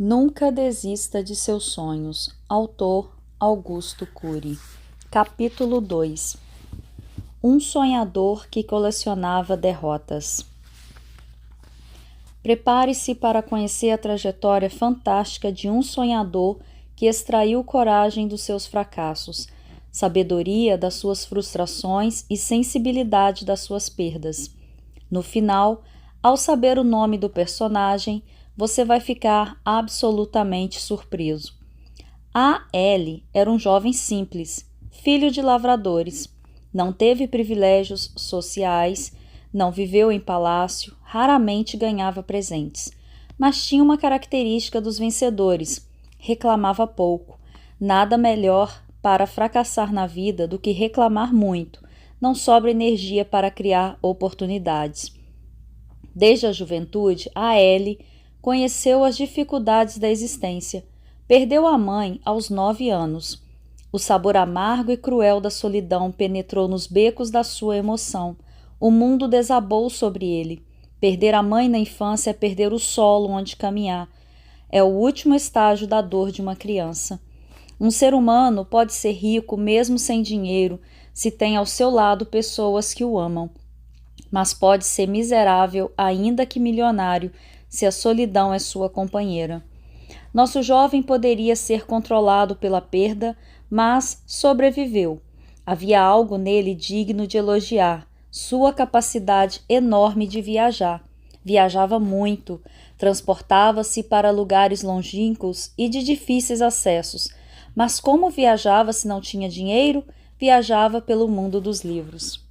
Nunca desista de seus sonhos. Autor Augusto Cury. Capítulo 2. Um sonhador que colecionava derrotas. Prepare-se para conhecer a trajetória fantástica de um sonhador que extraiu coragem dos seus fracassos, sabedoria das suas frustrações e sensibilidade das suas perdas. No final, ao saber o nome do personagem, você vai ficar absolutamente surpreso. A.L. era um jovem simples, filho de lavradores. Não teve privilégios sociais, não viveu em palácio, raramente ganhava presentes. Mas tinha uma característica dos vencedores: reclamava pouco. Nada melhor para fracassar na vida do que reclamar muito. Não sobra energia para criar oportunidades. Desde a juventude, A.L. conheceu as dificuldades da existência. Perdeu a mãe aos 9 anos. O sabor amargo e cruel da solidão penetrou nos becos da sua emoção. O mundo desabou sobre ele. Perder a mãe na infância é perder o solo onde caminhar. É o último estágio da dor de uma criança. Um ser humano pode ser rico mesmo sem dinheiro, se tem ao seu lado pessoas que o amam. Mas pode ser miserável, ainda que milionário, se a solidão é sua companheira. Nosso jovem poderia ser controlado pela perda, mas sobreviveu. Havia algo nele digno de elogiar, sua capacidade enorme de viajar. Viajava muito, transportava-se para lugares longínquos e de difíceis acessos. Mas como viajava se não tinha dinheiro? Viajava pelo mundo dos livros.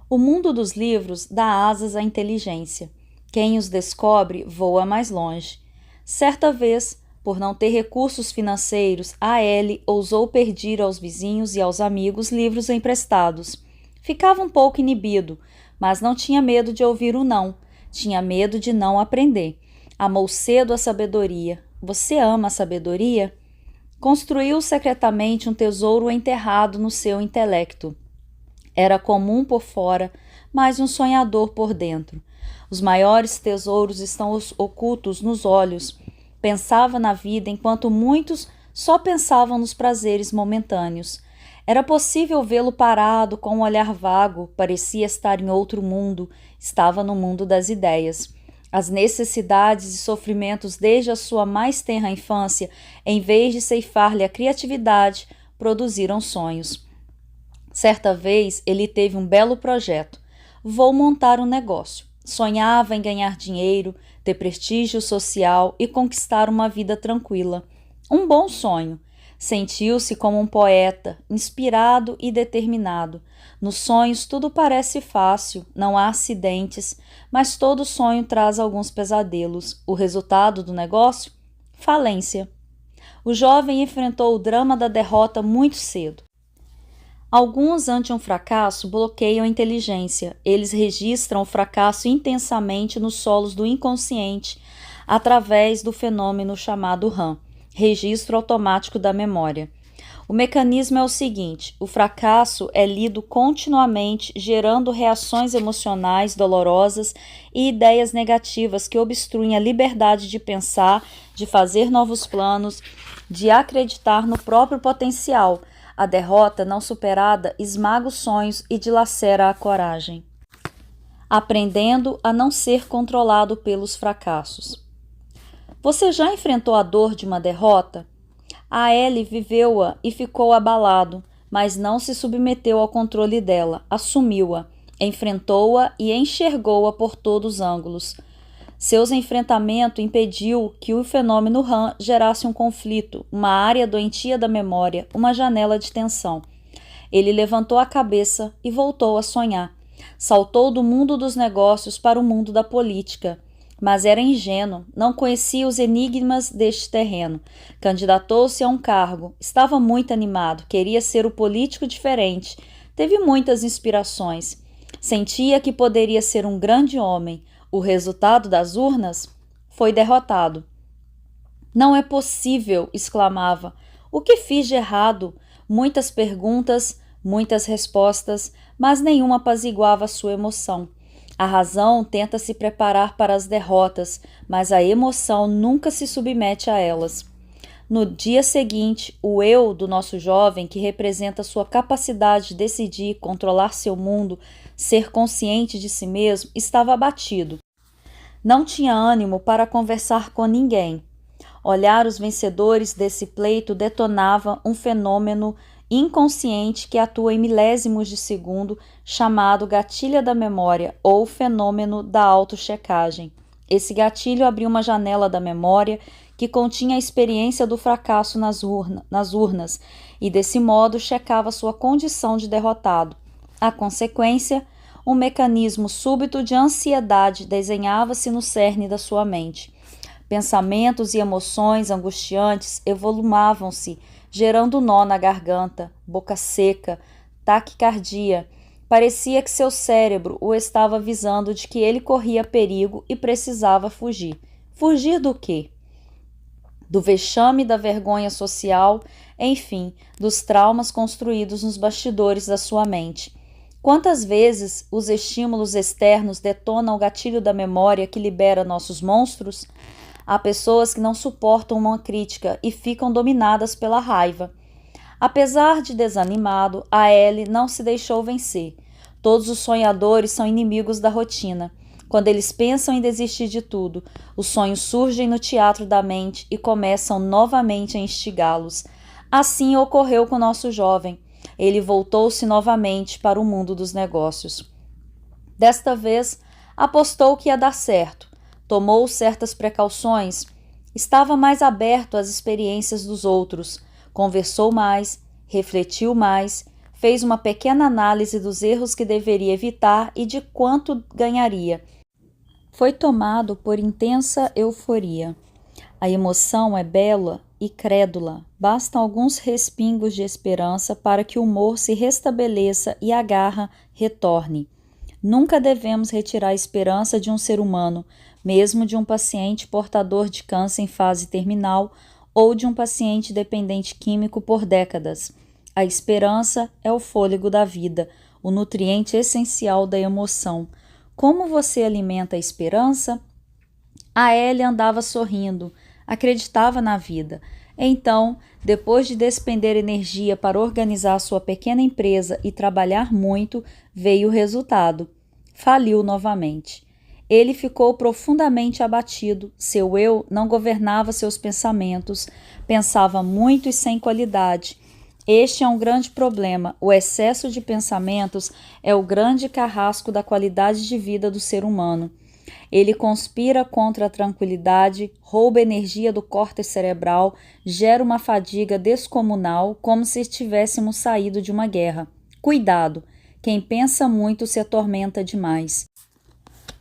O mundo dos livros dá asas à inteligência. Quem os descobre voa mais longe. Certa vez, por não ter recursos financeiros, A.L. ousou pedir aos vizinhos e aos amigos livros emprestados. Ficava um pouco inibido, mas não tinha medo de ouvir o não. Tinha medo de não aprender. Amou cedo a sabedoria. Você ama a sabedoria? Construiu secretamente um tesouro enterrado no seu intelecto. Era comum por fora, mas um sonhador por dentro. Os maiores tesouros estão ocultos nos olhos. Pensava na vida enquanto muitos só pensavam nos prazeres momentâneos. Era possível vê-lo parado com um olhar vago, parecia estar em outro mundo, estava no mundo das ideias. As necessidades e sofrimentos desde a sua mais tenra infância, em vez de ceifar-lhe a criatividade, produziram sonhos. Certa vez ele teve um belo projeto. Vou montar um negócio. Sonhava em ganhar dinheiro, ter prestígio social e conquistar uma vida tranquila. Um bom sonho. Sentiu-se como um poeta, inspirado e determinado. Nos sonhos tudo parece fácil, não há acidentes, mas todo sonho traz alguns pesadelos. O resultado do negócio? Falência. O jovem enfrentou o drama da derrota muito cedo. Alguns, ante um fracasso, bloqueiam a inteligência. Eles registram o fracasso intensamente nos solos do inconsciente, através do fenômeno chamado RAM, registro automático da memória. O mecanismo é o seguinte: o fracasso é lido continuamente, gerando reações emocionais dolorosas e ideias negativas que obstruem a liberdade de pensar, de fazer novos planos, de acreditar no próprio potencial. A derrota não superada esmaga os sonhos e dilacera a coragem, aprendendo a não ser controlado pelos fracassos. Você já enfrentou a dor de uma derrota? A.L. viveu-a e ficou abalado, mas não se submeteu ao controle dela, assumiu-a, enfrentou-a e enxergou-a por todos os ângulos. Seus enfrentamentos impediu que o fenômeno RAM gerasse um conflito, uma área doentia da memória, uma janela de tensão. Ele levantou a cabeça e voltou a sonhar. Saltou do mundo dos negócios para o mundo da política. Mas era ingênuo, não conhecia os enigmas deste terreno. Candidatou-se a um cargo, estava muito animado, queria ser o político diferente. Teve muitas inspirações. Sentia que poderia ser um grande homem. O resultado das urnas? Foi derrotado. Não é possível, exclamava. O que fiz de errado? Muitas perguntas, muitas respostas, mas nenhuma apaziguava sua emoção. A razão tenta se preparar para as derrotas, mas a emoção nunca se submete a elas. No dia seguinte, o eu do nosso jovem, que representa sua capacidade de decidir, controlar seu mundo, ser consciente de si mesmo, estava abatido. Não tinha ânimo para conversar com ninguém. Olhar os vencedores desse pleito detonava um fenômeno inconsciente que atua em milésimos de segundo, chamado gatilho da memória ou fenômeno da autochecagem. Esse gatilho abriu uma janela da memória que continha a experiência do fracasso nas urnas e, desse modo, checava sua condição de derrotado. A consequência, um mecanismo súbito de ansiedade desenhava-se no cerne da sua mente. Pensamentos e emoções angustiantes evolumavam-se, gerando nó na garganta, boca seca, taquicardia. Parecia que seu cérebro o estava avisando de que ele corria perigo e precisava fugir. Fugir do quê? Do vexame da vergonha social, enfim, dos traumas construídos nos bastidores da sua mente. Quantas vezes os estímulos externos detonam o gatilho da memória que libera nossos monstros? Há pessoas que não suportam uma crítica e ficam dominadas pela raiva. Apesar de desanimado, a Ellie não se deixou vencer. Todos os sonhadores são inimigos da rotina. Quando eles pensam em desistir de tudo, os sonhos surgem no teatro da mente e começam novamente a instigá-los. Assim ocorreu com o nosso jovem. Ele voltou-se novamente para o mundo dos negócios. Desta vez, apostou que ia dar certo. Tomou certas precauções, estava mais aberto às experiências dos outros, conversou mais, refletiu mais, fez uma pequena análise dos erros que deveria evitar e de quanto ganharia. Foi tomado por intensa euforia. A emoção é bela e crédula, bastam alguns respingos de esperança para que o humor se restabeleça e a garra retorne. Nunca devemos retirar a esperança de um ser humano, mesmo de um paciente portador de câncer em fase terminal ou de um paciente dependente químico por décadas. A esperança é o fôlego da vida, o nutriente essencial da emoção. Como você alimenta a esperança? A Ellie andava sorrindo, acreditava na vida. Então, depois de despender energia para organizar sua pequena empresa e trabalhar muito, veio o resultado. Faliu novamente. Ele ficou profundamente abatido. Seu eu não governava seus pensamentos, pensava muito e sem qualidade. Este é um grande problema. O excesso de pensamentos é o grande carrasco da qualidade de vida do ser humano. Ele conspira contra a tranquilidade, rouba energia do córtex cerebral, gera uma fadiga descomunal, como se estivéssemos saído de uma guerra. Cuidado! Quem pensa muito se atormenta demais.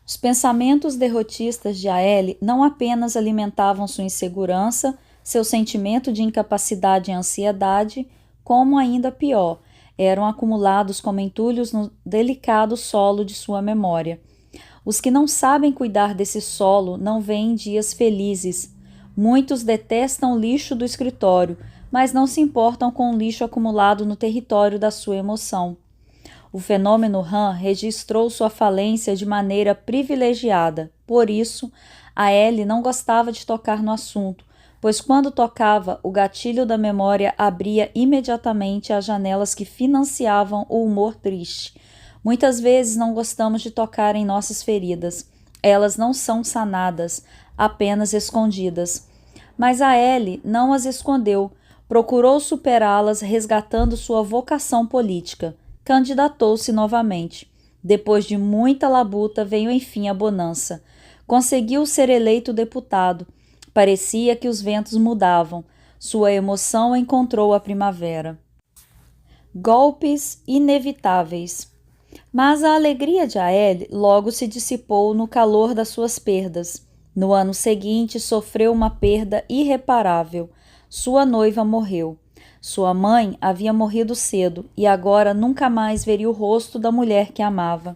Os pensamentos derrotistas de Aélie não apenas alimentavam sua insegurança, seu sentimento de incapacidade e ansiedade, como ainda pior, eram acumulados como entulhos no delicado solo de sua memória. Os que não sabem cuidar desse solo não veem dias felizes. Muitos detestam o lixo do escritório, mas não se importam com o lixo acumulado no território da sua emoção. O fenômeno RAM registrou sua falência de maneira privilegiada. Por isso, a Ellie não gostava de tocar no assunto, pois quando tocava, o gatilho da memória abria imediatamente as janelas que financiavam o humor triste. Muitas vezes não gostamos de tocar em nossas feridas. Elas não são sanadas, apenas escondidas. Mas a Ellie não as escondeu, procurou superá-las resgatando sua vocação política. Candidatou-se novamente. Depois de muita labuta, veio enfim a bonança. Conseguiu ser eleito deputado. Parecia que os ventos mudavam. Sua emoção encontrou a primavera. Golpes inevitáveis. Mas a alegria de Aélie logo se dissipou no calor das suas perdas. No ano seguinte, sofreu uma perda irreparável. Sua noiva morreu. Sua mãe havia morrido cedo e agora nunca mais veria o rosto da mulher que amava.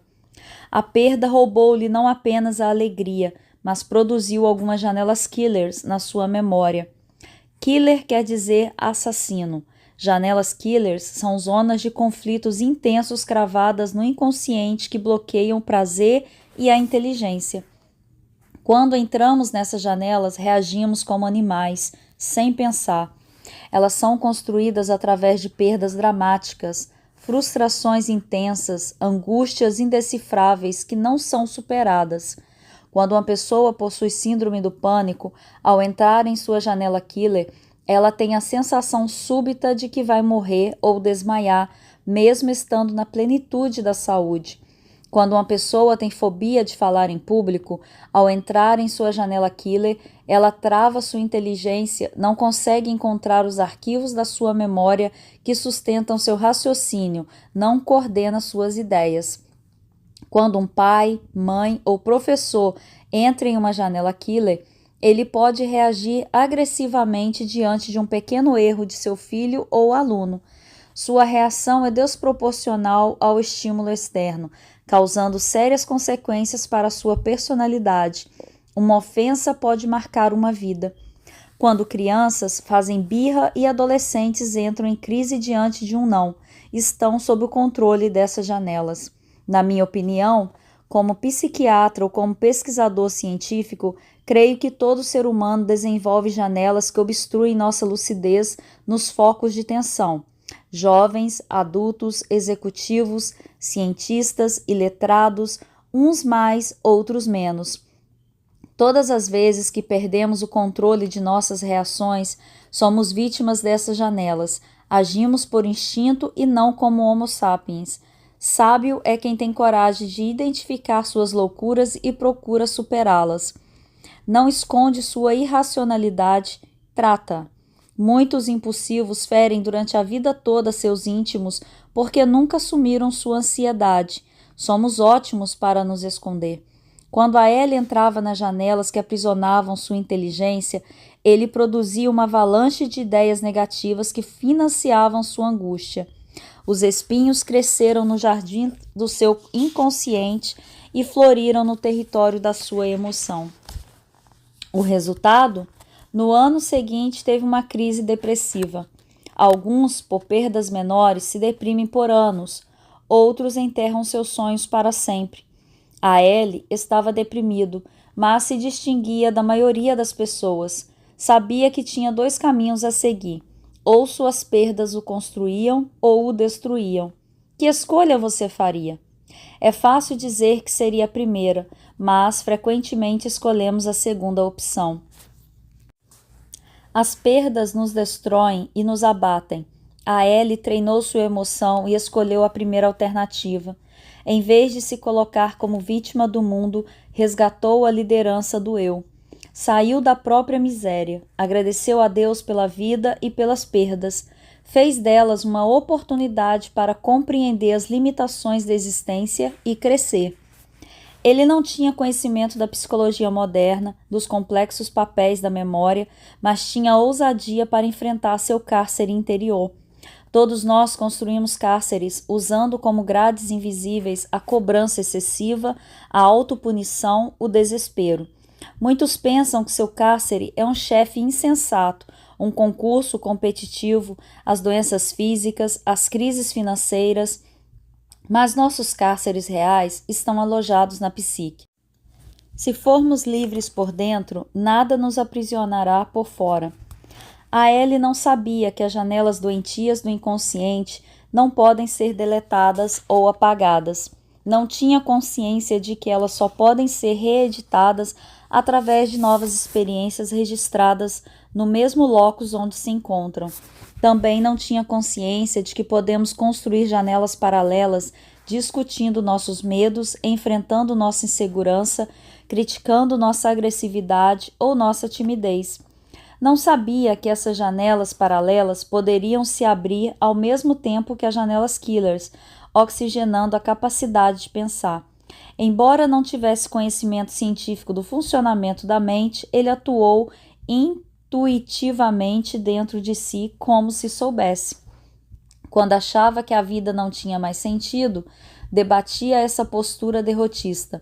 A perda roubou-lhe não apenas a alegria, mas produziu algumas janelas killers na sua memória. Killer quer dizer assassino. Janelas killers são zonas de conflitos intensos cravadas no inconsciente que bloqueiam prazer e a inteligência. Quando entramos nessas janelas, reagimos como animais, sem pensar. Elas são construídas através de perdas dramáticas, frustrações intensas, angústias indecifráveis que não são superadas. Quando uma pessoa possui síndrome do pânico, ao entrar em sua janela killer, ela tem a sensação súbita de que vai morrer ou desmaiar, mesmo estando na plenitude da saúde. Quando uma pessoa tem fobia de falar em público, ao entrar em sua janela killer, ela trava sua inteligência, não consegue encontrar os arquivos da sua memória que sustentam seu raciocínio, não coordena suas ideias. Quando um pai, mãe ou professor entra em uma janela killer, ele pode reagir agressivamente diante de um pequeno erro de seu filho ou aluno. Sua reação é desproporcional ao estímulo externo, causando sérias consequências para sua personalidade. Uma ofensa pode marcar uma vida. Quando crianças fazem birra e adolescentes entram em crise diante de um não, estão sob o controle dessas janelas. Na minha opinião, como psiquiatra ou como pesquisador científico, creio que todo ser humano desenvolve janelas que obstruem nossa lucidez nos focos de tensão. Jovens, adultos, executivos, cientistas e letrados, uns mais, outros menos. Todas as vezes que perdemos o controle de nossas reações, somos vítimas dessas janelas. Agimos por instinto e não como Homo sapiens. Sábio é quem tem coragem de identificar suas loucuras e procura superá-las. Não esconde sua irracionalidade, trata. Muitos impulsivos ferem durante a vida toda seus íntimos porque nunca assumiram sua ansiedade. Somos ótimos para nos esconder. Quando a Ellie entrava nas janelas que aprisionavam sua inteligência, ele produzia uma avalanche de ideias negativas que financiavam sua angústia. Os espinhos cresceram no jardim do seu inconsciente e floriram no território da sua emoção. O resultado? No ano seguinte, teve uma crise depressiva. Alguns, por perdas menores, se deprimem por anos, outros enterram seus sonhos para sempre. A Ellie estava deprimido, mas se distinguia da maioria das pessoas. Sabia que tinha 2 caminhos a seguir. Ou suas perdas o construíam ou o destruíam. Que escolha você faria? É fácil dizer que seria a primeira, mas frequentemente escolhemos a segunda opção. As perdas nos destroem e nos abatem. A Ellie treinou sua emoção e escolheu a primeira alternativa. Em vez de se colocar como vítima do mundo, resgatou a liderança do eu. Saiu da própria miséria, agradeceu a Deus pela vida e pelas perdas, fez delas uma oportunidade para compreender as limitações da existência e crescer. Ele não tinha conhecimento da psicologia moderna, dos complexos papéis da memória, mas tinha ousadia para enfrentar seu cárcere interior. Todos nós construímos cárceres, usando como grades invisíveis a cobrança excessiva, a autopunição, o desespero. Muitos pensam que seu cárcere é um chefe insensato, um concurso competitivo, as doenças físicas, as crises financeiras, mas nossos cárceres reais estão alojados na psique. Se formos livres por dentro, nada nos aprisionará por fora. A Ellie não sabia que as janelas doentias do inconsciente não podem ser deletadas ou apagadas. Não tinha consciência de que elas só podem ser reeditadas através de novas experiências registradas no mesmo locus onde se encontram. Também não tinha consciência de que podemos construir janelas paralelas, discutindo nossos medos, enfrentando nossa insegurança, criticando nossa agressividade ou nossa timidez. Não sabia que essas janelas paralelas poderiam se abrir ao mesmo tempo que as janelas killers, oxigenando a capacidade de pensar. Embora não tivesse conhecimento científico do funcionamento da mente, ele atuou intuitivamente dentro de si como se soubesse. Quando achava que a vida não tinha mais sentido, debatia essa postura derrotista.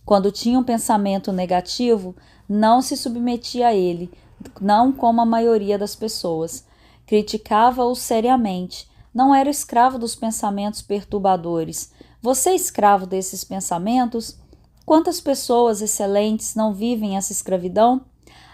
Quando tinha um pensamento negativo, não se submetia a ele, não como a maioria das pessoas. Criticava-o seriamente. Não era escravo dos pensamentos perturbadores. Você é escravo desses pensamentos? Quantas pessoas excelentes não vivem essa escravidão?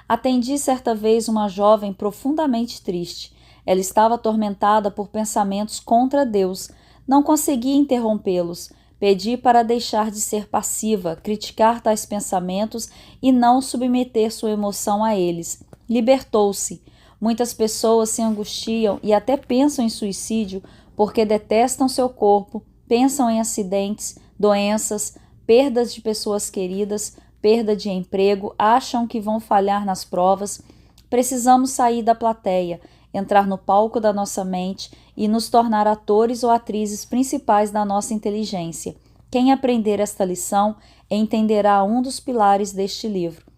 Atendi certa vez uma jovem profundamente triste. Ela estava atormentada por pensamentos contra Deus. Não conseguia interrompê-los. Pedi para deixar de ser passiva, criticar tais pensamentos e não submeter sua emoção a eles. Libertou-se. Muitas pessoas se angustiam e até pensam em suicídio porque detestam seu corpo, pensam em acidentes, doenças, perdas de pessoas queridas, perda de emprego, acham que vão falhar nas provas. Precisamos sair da plateia, entrar no palco da nossa mente e nos tornar atores ou atrizes principais da nossa inteligência. Quem aprender esta lição entenderá um dos pilares deste livro.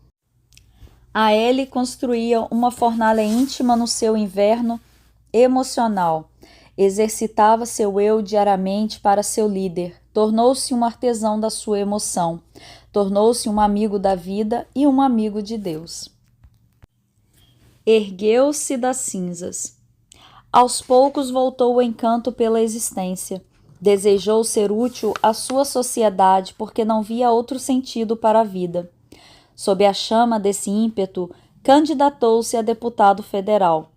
A Ellie construía uma fornalha íntima no seu inverno emocional. Exercitava seu eu diariamente para seu líder. Tornou-se um artesão da sua emoção. Tornou-se um amigo da vida e um amigo de Deus. Ergueu-se das cinzas. Aos poucos voltou o encanto pela existência. Desejou ser útil à sua sociedade porque não via outro sentido para a vida. Sob a chama desse ímpeto, candidatou-se a deputado federal.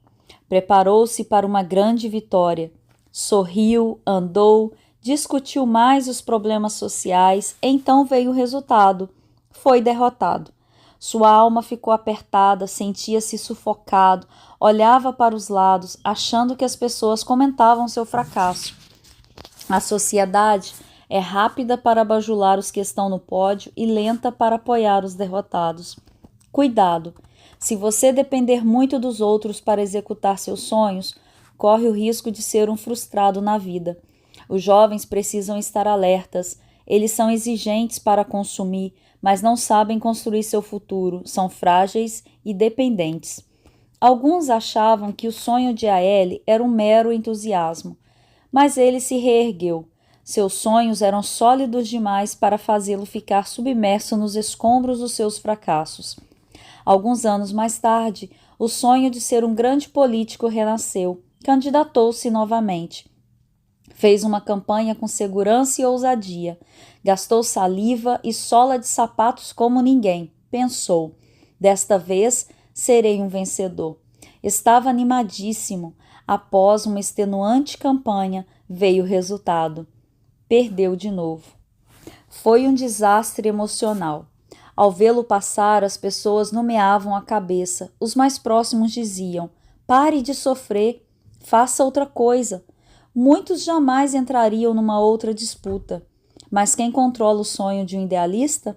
Preparou-se para uma grande vitória. Sorriu, andou, discutiu mais os problemas sociais, então veio o resultado. Foi derrotado. Sua alma ficou apertada, sentia-se sufocado, olhava para os lados, achando que as pessoas comentavam seu fracasso. A sociedade é rápida para bajular os que estão no pódio e lenta para apoiar os derrotados. Cuidado! Se você depender muito dos outros para executar seus sonhos, corre o risco de ser um frustrado na vida. Os jovens precisam estar alertas. Eles são exigentes para consumir, mas não sabem construir seu futuro, são frágeis e dependentes. Alguns achavam que o sonho de Aélie era um mero entusiasmo, mas ele se reergueu. Seus sonhos eram sólidos demais para fazê-lo ficar submerso nos escombros dos seus fracassos. Alguns anos mais tarde, o sonho de ser um grande político renasceu. Candidatou-se novamente. Fez uma campanha com segurança e ousadia. Gastou saliva e sola de sapatos como ninguém. Pensou: desta vez serei um vencedor. Estava animadíssimo. Após uma extenuante campanha, veio o resultado. Perdeu de novo. Foi um desastre emocional. Ao vê-lo passar, as pessoas nomeavam a cabeça. Os mais próximos diziam: pare de sofrer, faça outra coisa. Muitos jamais entrariam numa outra disputa. Mas quem controla o sonho de um idealista?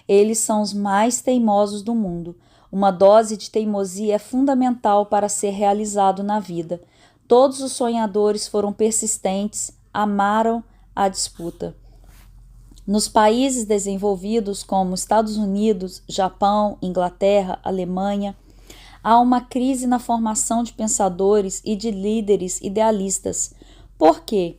Eles são os mais teimosos do mundo. Uma dose de teimosia é fundamental para ser realizado na vida. Todos os sonhadores foram persistentes, amaram a disputa. Nos países desenvolvidos como Estados Unidos, Japão, Inglaterra, Alemanha, há uma crise na formação de pensadores e de líderes idealistas. Por quê?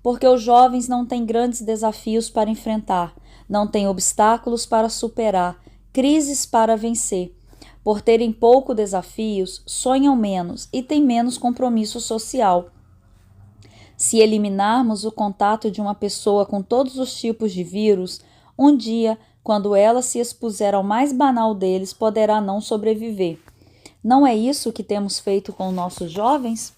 Porque os jovens não têm grandes desafios para enfrentar, não têm obstáculos para superar, crises para vencer. Por terem poucos desafios, sonham menos e têm menos compromisso social. Se eliminarmos o contato de uma pessoa com todos os tipos de vírus, um dia, quando ela se expuser ao mais banal deles, poderá não sobreviver. Não é isso que temos feito com nossos jovens?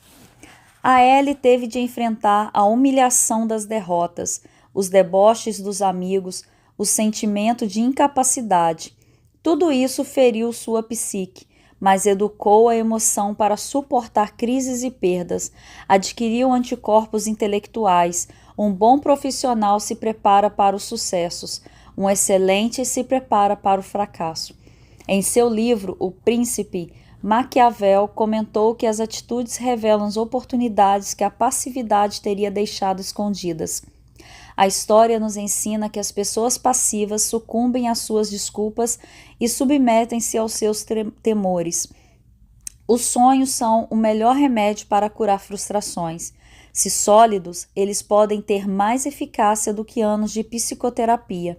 A Ellie teve de enfrentar a humilhação das derrotas, os deboches dos amigos, o sentimento de incapacidade. Tudo isso feriu sua psique, mas educou a emoção para suportar crises e perdas, adquiriu anticorpos intelectuais. Um bom profissional se prepara para os sucessos, um excelente se prepara para o fracasso. Em seu livro, O Príncipe, Maquiavel comentou que as atitudes revelam as oportunidades que a passividade teria deixado escondidas. A história nos ensina que as pessoas passivas sucumbem às suas desculpas e submetem-se aos seus temores. Os sonhos são o melhor remédio para curar frustrações. Se sólidos, eles podem ter mais eficácia do que anos de psicoterapia.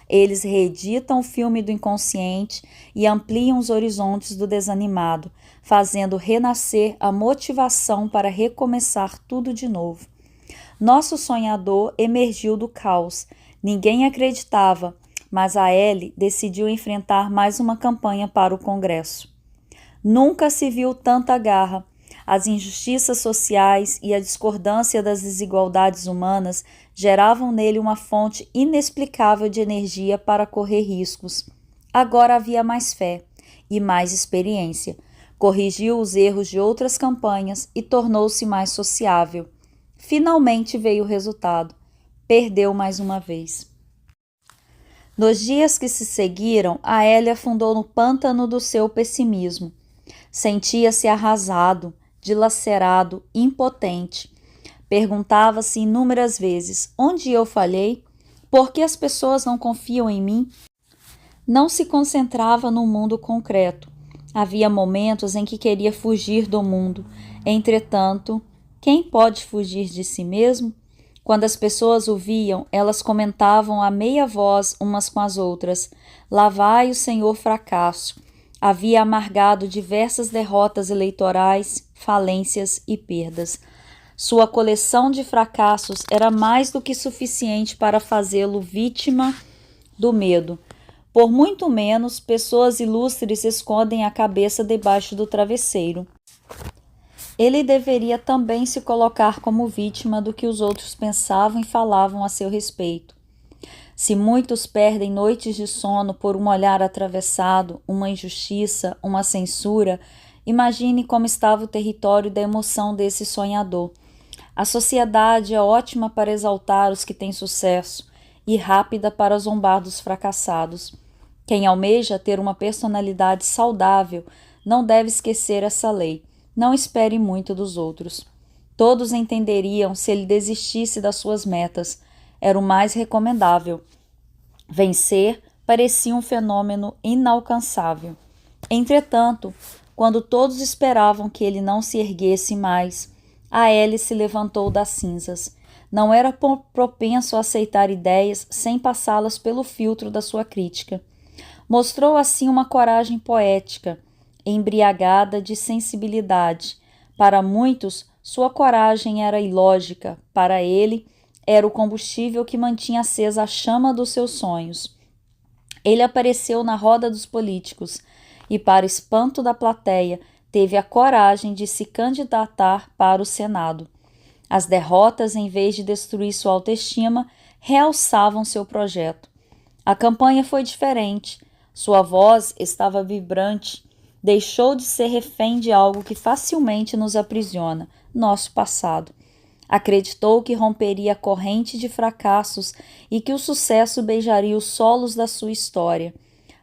Eles reeditam o filme do inconsciente e ampliam os horizontes do desanimado, fazendo renascer a motivação para recomeçar tudo de novo. Nosso sonhador emergiu do caos. Ninguém acreditava. mas a Ellie decidiu enfrentar mais uma campanha para o Congresso. Nunca se viu tanta garra. As injustiças sociais e a discordância das desigualdades humanas geravam nele uma fonte inexplicável de energia para correr riscos. Agora havia mais fé e mais experiência. Corrigiu os erros de outras campanhas e tornou-se mais sociável. Finalmente veio o resultado. Perdeu mais uma vez. Nos dias que se seguiram, a Ellie afundou no pântano do seu pessimismo. Sentia-se arrasado, dilacerado, impotente. Perguntava-se inúmeras vezes: onde eu falhei? Por que as pessoas não confiam em mim? Não se concentrava no mundo concreto. Havia momentos em que queria fugir do mundo. Entretanto, quem pode fugir de si mesmo? Quando as pessoas o viam, elas comentavam a meia voz umas com as outras: lá vai o senhor fracasso. Havia amargado diversas derrotas eleitorais, falências e perdas. Sua coleção de fracassos era mais do que suficiente para fazê-lo vítima do medo. Por muito menos, pessoas ilustres escondem a cabeça debaixo do travesseiro. Ele deveria também se colocar como vítima do que os outros pensavam e falavam a seu respeito. Se muitos perdem noites de sono por um olhar atravessado, uma injustiça, uma censura, imagine como estava o território da emoção desse sonhador. A sociedade é ótima para exaltar os que têm sucesso e rápida para zombar dos fracassados. Quem almeja ter uma personalidade saudável não deve esquecer essa lei. Não espere muito dos outros. Todos entenderiam se ele desistisse das suas metas. Era o mais recomendável. Vencer parecia um fenômeno inalcançável. Entretanto, quando todos esperavam que ele não se erguesse mais, a Ellie se levantou das cinzas. Não era propenso a aceitar ideias sem passá-las pelo filtro da sua crítica. Mostrou assim uma coragem poética, embriagada de sensibilidade. Para muitos, sua coragem era ilógica. Para ele, era o combustível que mantinha acesa a chama dos seus sonhos. Ele apareceu na roda dos políticos e, para espanto da plateia, teve a coragem de se candidatar para o Senado. As derrotas, em vez de destruir sua autoestima, realçavam seu projeto. A campanha foi diferente. Sua voz estava vibrante. Deixou de ser refém de algo que facilmente nos aprisiona, nosso passado. Acreditou que romperia a corrente de fracassos e que o sucesso beijaria os solos da sua história.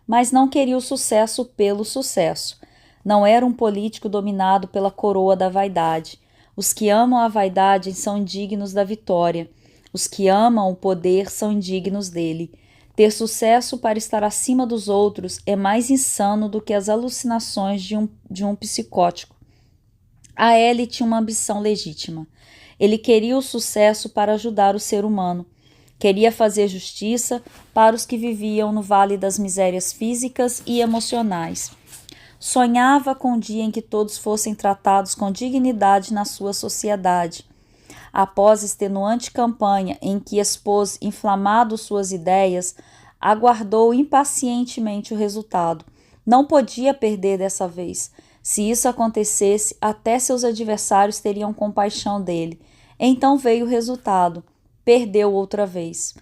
Mas não queria o sucesso pelo sucesso. Não era um político dominado pela coroa da vaidade. Os que amam a vaidade são indignos da vitória. Os que amam o poder são indignos dele. Ter sucesso para estar acima dos outros é mais insano do que as alucinações de um psicótico. A Ellie tinha uma ambição legítima. Ele queria o sucesso para ajudar o ser humano. Queria fazer justiça para os que viviam no vale das misérias físicas e emocionais. Sonhava com o dia em que todos fossem tratados com dignidade na sua sociedade. Após extenuante campanha em que expôs inflamado suas ideias, aguardou impacientemente o resultado. Não podia perder dessa vez. Se isso acontecesse, até seus adversários teriam compaixão dele. Então veio o resultado. Perdeu outra vez.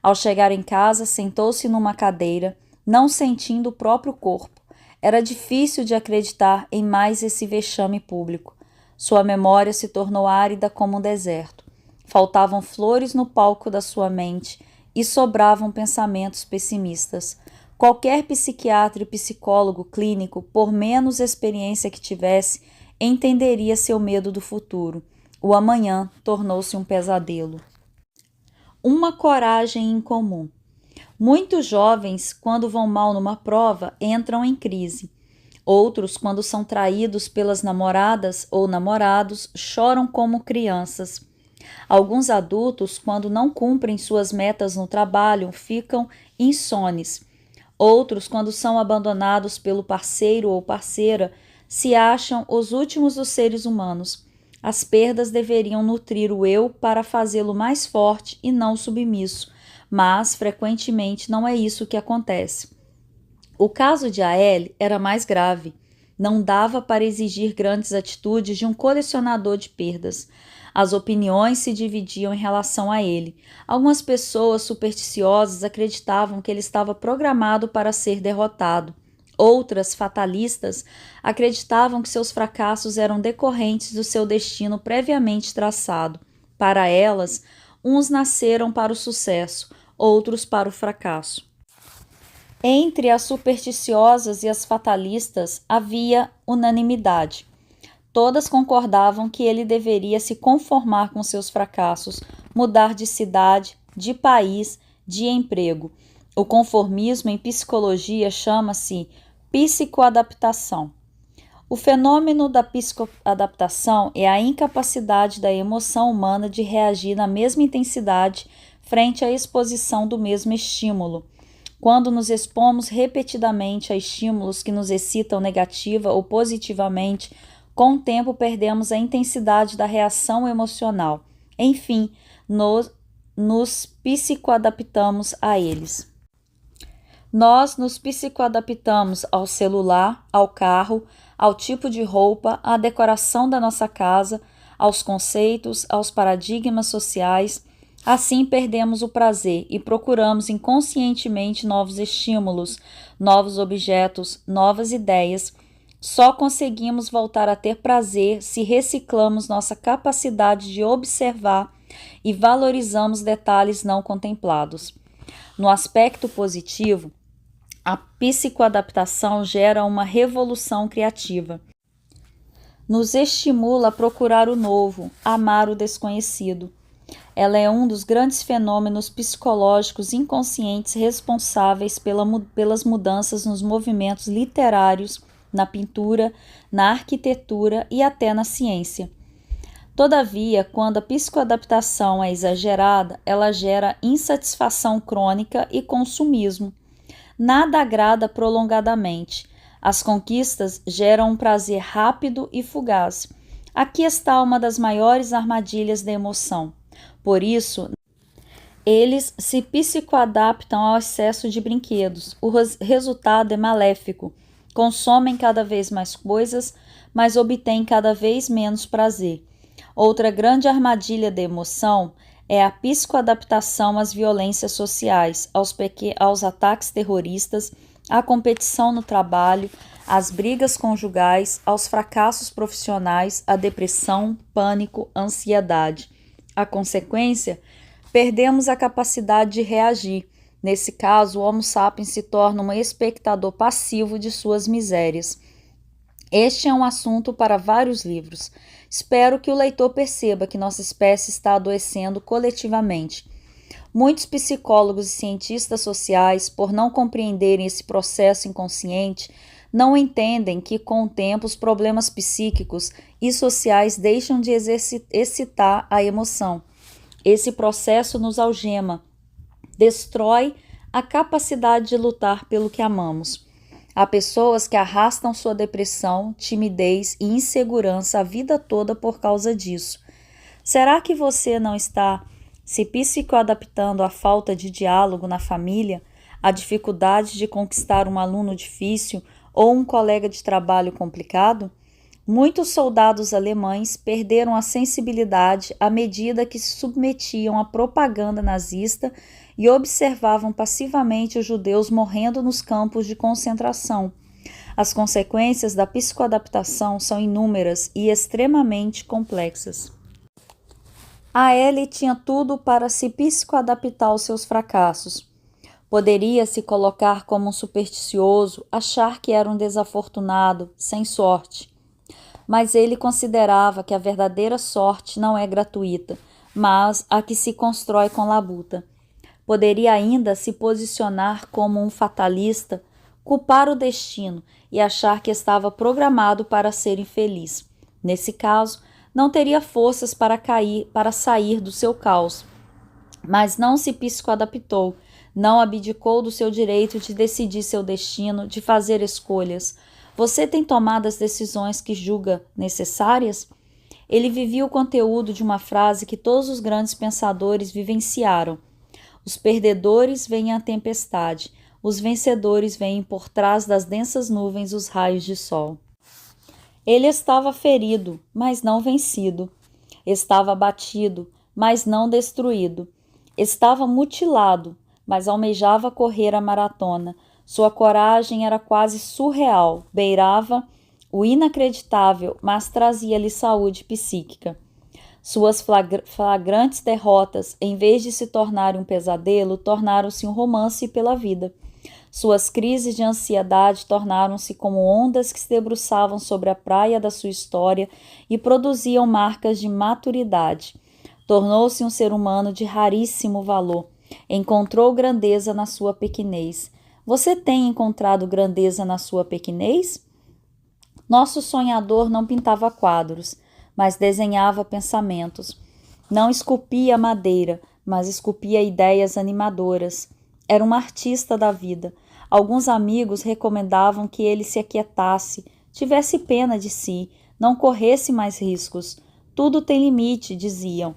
Ao chegar em casa, sentou-se numa cadeira, não sentindo o próprio corpo. Era difícil de acreditar em mais esse vexame público. Sua memória se tornou árida como um deserto. Faltavam flores no palco da sua mente e sobravam pensamentos pessimistas. Qualquer psiquiatra e psicólogo clínico, por menos experiência que tivesse, entenderia seu medo do futuro. O amanhã tornou-se um pesadelo. Uma coragem incomum. Muitos jovens, quando vão mal numa prova, entram em crise. Outros, quando são traídos pelas namoradas ou namorados, choram como crianças. Alguns adultos, quando não cumprem suas metas no trabalho, ficam insones. Outros, quando são abandonados pelo parceiro ou parceira, se acham os últimos dos seres humanos. As perdas deveriam nutrir o eu para fazê-lo mais forte e não submisso, mas frequentemente não é isso que acontece. O caso de A.L. era mais grave. Não dava para exigir grandes atitudes de um colecionador de perdas. As opiniões se dividiam em relação a ele. Algumas pessoas supersticiosas acreditavam que ele estava programado para ser derrotado. Outras, fatalistas, acreditavam que seus fracassos eram decorrentes do seu destino previamente traçado. Para elas, uns nasceram para o sucesso, outros para o fracasso. Entre as supersticiosas e as fatalistas havia unanimidade. Todas concordavam que ele deveria se conformar com seus fracassos, mudar de cidade, de país, de emprego. O conformismo em psicologia chama-se psicoadaptação. O fenômeno da psicoadaptação é a incapacidade da emoção humana de reagir na mesma intensidade frente à exposição do mesmo estímulo. Quando nos expomos repetidamente a estímulos que nos excitam negativa ou positivamente, com o tempo perdemos a intensidade da reação emocional. Enfim, nos psicoadaptamos a eles. Nós nos psicoadaptamos ao celular, ao carro, ao tipo de roupa, à decoração da nossa casa, aos conceitos, aos paradigmas sociais. Assim perdemos o prazer e procuramos inconscientemente novos estímulos, novos objetos, novas ideias. Só conseguimos voltar a ter prazer se reciclamos nossa capacidade de observar e valorizamos detalhes não contemplados. No aspecto positivo, a psicoadaptação gera uma revolução criativa. Nos estimula a procurar o novo, amar o desconhecido. Ela é um dos grandes fenômenos psicológicos inconscientes responsáveis pelas mudanças nos movimentos literários, na pintura, na arquitetura e até na ciência. Todavia, quando a psicoadaptação é exagerada, ela gera insatisfação crônica e consumismo. Nada agrada prolongadamente. As conquistas geram um prazer rápido e fugaz. Aqui está uma das maiores armadilhas da emoção. Por isso, eles se psicoadaptam ao excesso de brinquedos. O resultado é maléfico. Consomem cada vez mais coisas, mas obtêm cada vez menos prazer. Outra grande armadilha da emoção é a psicoadaptação às violências sociais, aos ataques terroristas, à competição no trabalho, às brigas conjugais, aos fracassos profissionais, à depressão, pânico, ansiedade. A consequência, perdemos a capacidade de reagir. Nesse caso, o Homo sapiens se torna um espectador passivo de suas misérias. Este é um assunto para vários livros. Espero que o leitor perceba que nossa espécie está adoecendo coletivamente. Muitos psicólogos e cientistas sociais, por não compreenderem esse processo inconsciente, não entendem que, com o tempo, os problemas psíquicos e sociais deixam de excitar a emoção. Esse processo nos algema, destrói a capacidade de lutar pelo que amamos. Há pessoas que arrastam sua depressão, timidez e insegurança a vida toda por causa disso. Será que você não está se psicoadaptando à falta de diálogo na família, à dificuldade de conquistar um aluno difícil ou um colega de trabalho complicado? Muitos soldados alemães perderam a sensibilidade à medida que se submetiam à propaganda nazista e observavam passivamente os judeus morrendo nos campos de concentração. As consequências da psicoadaptação são inúmeras e extremamente complexas. A.L. tinha tudo para se psicoadaptar aos seus fracassos. Poderia se colocar como um supersticioso, achar que era um desafortunado, sem sorte. Mas ele considerava que a verdadeira sorte não é gratuita, mas a que se constrói com labuta. Poderia ainda se posicionar como um fatalista, culpar o destino e achar que estava programado para ser infeliz. Nesse caso, não teria forças para sair do seu caos. Mas não se psicoadaptou, não abdicou do seu direito de decidir seu destino, de fazer escolhas. Você tem tomado as decisões que julga necessárias? Ele vivia o conteúdo de uma frase que todos os grandes pensadores vivenciaram. Os perdedores veem a tempestade, os vencedores veem por trás das densas nuvens os raios de sol. Ele estava ferido, mas não vencido. Estava abatido, mas não destruído. Estava mutilado, mas almejava correr a maratona. Sua coragem era quase surreal, beirava o inacreditável, mas trazia-lhe saúde psíquica. Suas flagrantes derrotas, em vez de se tornarem um pesadelo, tornaram-se um romance pela vida. Suas crises de ansiedade tornaram-se como ondas que se debruçavam sobre a praia da sua história e produziam marcas de maturidade. Tornou-se um ser humano de raríssimo valor. Encontrou grandeza na sua pequenez. Você tem encontrado grandeza na sua pequenez? Nosso sonhador não pintava quadros, mas desenhava pensamentos. Não esculpia madeira, mas esculpia ideias animadoras. Era um artista da vida. Alguns amigos recomendavam que ele se aquietasse, tivesse pena de si, não corresse mais riscos. Tudo tem limite, diziam.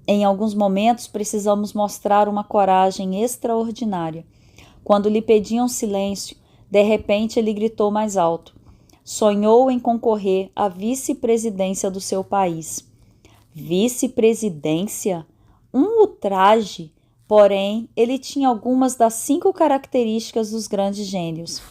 Em alguns momentos precisamos mostrar uma coragem extraordinária. Quando lhe pediam silêncio, de repente ele gritou mais alto. Sonhou em concorrer à vice-presidência do seu país. Vice-presidência? Um ultraje! Porém, ele tinha algumas das 5 características dos grandes gênios.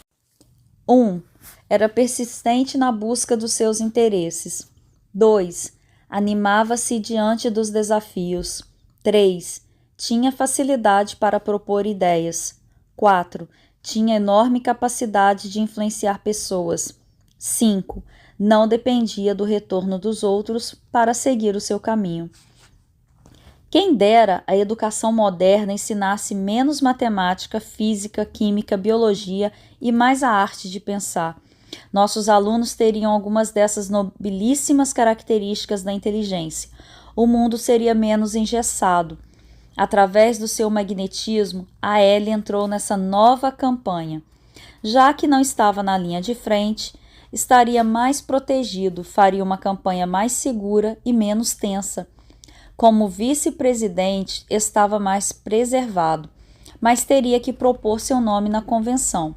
1. Era persistente na busca dos seus interesses. 2. Animava-se diante dos desafios. 3. Tinha facilidade para propor ideias. 4. Tinha enorme capacidade de influenciar pessoas. 5. Não dependia do retorno dos outros para seguir o seu caminho. Quem dera a educação moderna ensinasse menos matemática, física, química, biologia e mais a arte de pensar. Nossos alunos teriam algumas dessas nobilíssimas características da inteligência. O mundo seria menos engessado. Através do seu magnetismo, a Ellie entrou nessa nova campanha. Já que não estava na linha de frente, estaria mais protegido, faria uma campanha mais segura e menos tensa. Como vice-presidente, estava mais preservado, mas teria que propor seu nome na convenção.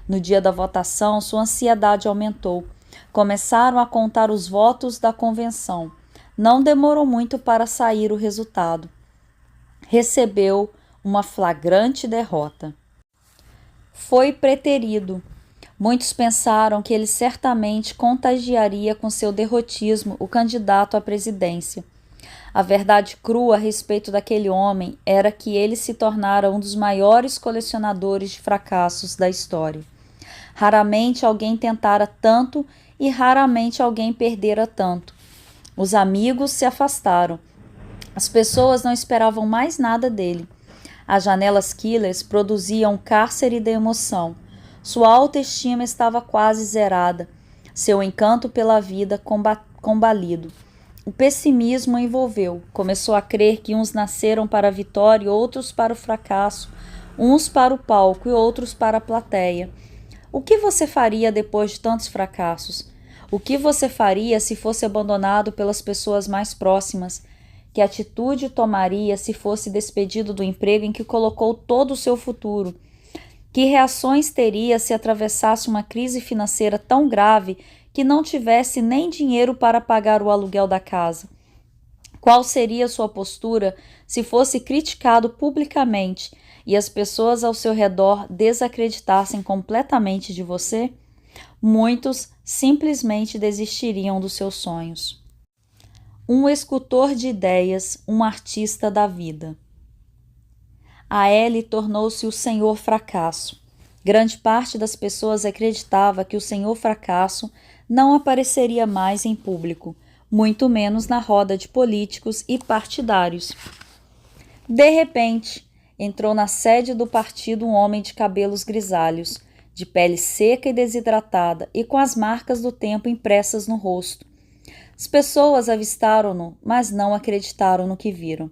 No dia da votação, sua ansiedade aumentou. Começaram a contar os votos da convenção. Não demorou muito para sair o resultado. Recebeu uma flagrante derrota. Foi preterido. Muitos pensaram que ele certamente contagiaria com seu derrotismo o candidato à presidência. A verdade crua a respeito daquele homem era que ele se tornara um dos maiores colecionadores de fracassos da história. Raramente alguém tentara tanto e raramente alguém perdera tanto. Os amigos se afastaram. As pessoas não esperavam mais nada dele. As janelas killers produziam um cárcere de emoção. Sua autoestima estava quase zerada. Seu encanto pela vida combalido. O pessimismo o envolveu. Começou a crer que uns nasceram para a vitória e outros para o fracasso, uns para o palco e outros para a plateia. O que você faria depois de tantos fracassos? O que você faria se fosse abandonado pelas pessoas mais próximas? Que atitude tomaria se fosse despedido do emprego em que colocou todo o seu futuro? Que reações teria se atravessasse uma crise financeira tão grave que não tivesse nem dinheiro para pagar o aluguel da casa? Qual seria sua postura se fosse criticado publicamente e as pessoas ao seu redor desacreditassem completamente de você? Muitos simplesmente desistiriam dos seus sonhos. Um escultor de ideias, um artista da vida. A Ellie tornou-se o Senhor Fracasso. Grande parte das pessoas acreditava que o Senhor Fracasso não apareceria mais em público, muito menos na roda de políticos e partidários. De repente, entrou na sede do partido um homem de cabelos grisalhos, de pele seca e desidratada e com as marcas do tempo impressas no rosto. As pessoas avistaram-no, mas não acreditaram no que viram.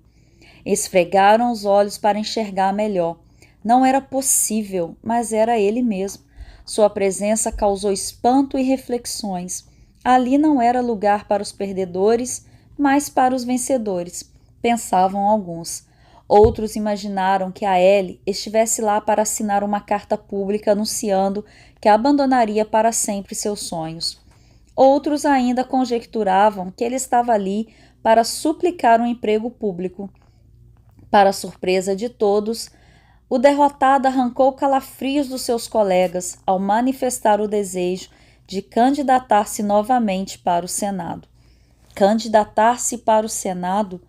Esfregaram os olhos para enxergar melhor. Não era possível, mas era ele mesmo. Sua presença causou espanto e reflexões. Ali não era lugar para os perdedores, mas para os vencedores, pensavam alguns. Outros imaginaram que a Ellie estivesse lá para assinar uma carta pública anunciando que abandonaria para sempre seus sonhos. Outros ainda conjecturavam que ele estava ali para suplicar um emprego público. Para a surpresa de todos, o derrotado arrancou calafrios dos seus colegas ao manifestar o desejo de candidatar-se novamente para o Senado. Candidatar-se para o Senado?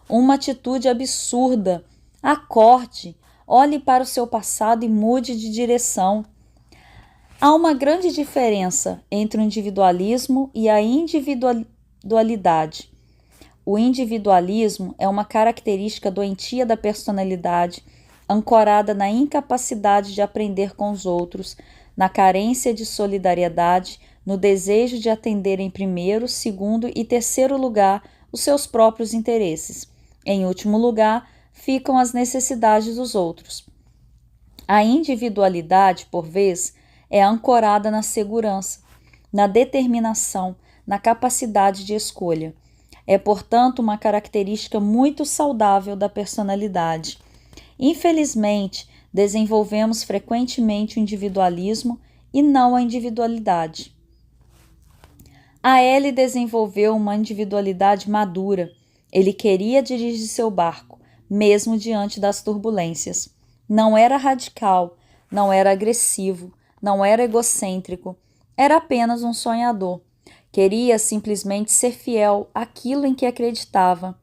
Uma atitude absurda. Acorde, olhe para o seu passado e mude de direção. Há uma grande diferença entre o individualismo e a individualidade. O individualismo é uma característica doentia da personalidade, ancorada na incapacidade de aprender com os outros, na carência de solidariedade, no desejo de atender em primeiro, segundo e terceiro lugar os seus próprios interesses. Em último lugar, ficam as necessidades dos outros. A individualidade, por vez, é ancorada na segurança, na determinação, na capacidade de escolha. É, portanto, uma característica muito saudável da personalidade. Infelizmente, desenvolvemos frequentemente o individualismo e não a individualidade. A Ellie desenvolveu uma individualidade madura. Ele queria dirigir seu barco, mesmo diante das turbulências. Não era radical, não era agressivo, não era egocêntrico, era apenas um sonhador. Queria simplesmente ser fiel àquilo em que acreditava.